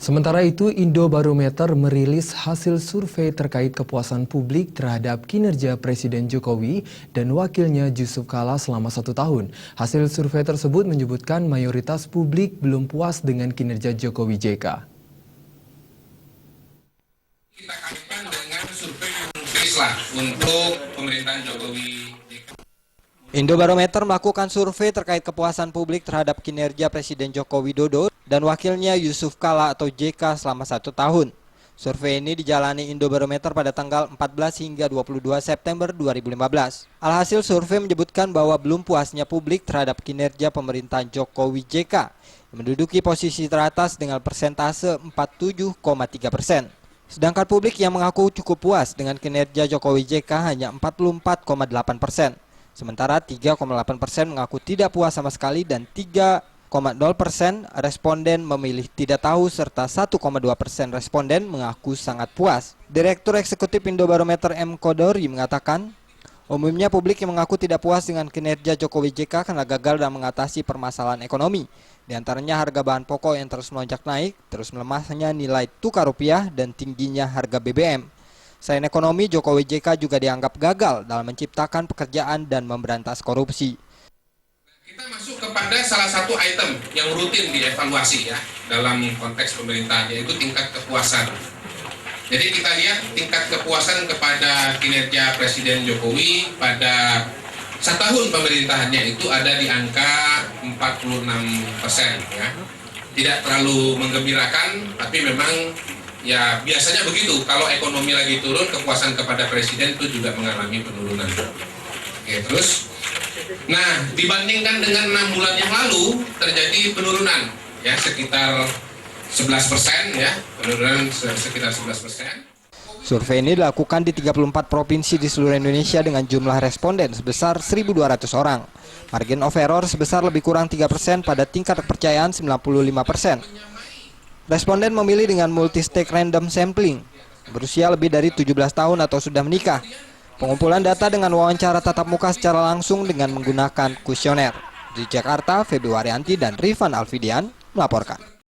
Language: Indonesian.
Sementara itu, Indobarometer merilis hasil survei terkait kepuasan publik terhadap kinerja Presiden Jokowi dan wakilnya Yusuf Kala selama 1 tahun. Hasil survei tersebut menyebutkan mayoritas publik belum puas dengan kinerja Jokowi JK. Kita kaitkan dengan survei yang untuk pemerintahan Jokowi. Indobarometer melakukan survei terkait kepuasan publik terhadap kinerja Presiden Joko Widodo dan wakilnya Yusuf Kala atau JK selama 1 tahun. Survei ini dijalani Indobarometer pada tanggal 14 hingga 22 September 2015. Alhasil survei menyebutkan bahwa belum puasnya publik terhadap kinerja pemerintahan Jokowi JK yang menduduki posisi teratas dengan persentase 47,3%. Sedangkan publik yang mengaku cukup puas dengan kinerja Jokowi JK hanya 44,8%. Sementara 3,8% mengaku tidak puas sama sekali dan 3,0% responden memilih tidak tahu serta 1,2% responden mengaku sangat puas. Direktur Eksekutif Indobarometer M. Kodori mengatakan, umumnya publik yang mengaku tidak puas dengan kinerja Jokowi JK karena gagal dalam mengatasi permasalahan ekonomi. Di antaranya harga bahan pokok yang terus melonjak naik, terus melemahnya nilai tukar rupiah dan tingginya harga BBM. Selain ekonomi, Jokowi JK juga dianggap gagal dalam menciptakan pekerjaan dan memberantas korupsi. Kita masuk kepada salah satu item yang rutin dievaluasi ya dalam konteks pemerintahan, yaitu tingkat kepuasan. Jadi kita lihat tingkat kepuasan kepada kinerja Presiden Jokowi pada 1 tahun pemerintahannya itu ada di angka 46% ya. Tidak terlalu menggembirakan, tapi memang ya biasanya begitu, kalau ekonomi lagi turun, kepuasan kepada presiden itu juga mengalami penurunan. Oke, terus, nah dibandingkan dengan 6 bulan yang lalu terjadi penurunan, ya sekitar 11% ya, penurunan sekitar 11%. Survei ini dilakukan di 34 provinsi di seluruh Indonesia dengan jumlah responden sebesar 1.200 orang. Margin of error sebesar lebih kurang 3% pada tingkat kepercayaan 95%. Responden memilih dengan multi-stage random sampling, berusia lebih dari 17 tahun atau sudah menikah. Pengumpulan data dengan wawancara tatap muka secara langsung dengan menggunakan kuesioner. Di Jakarta, Febri Waryanti dan Rifan Alfidian melaporkan.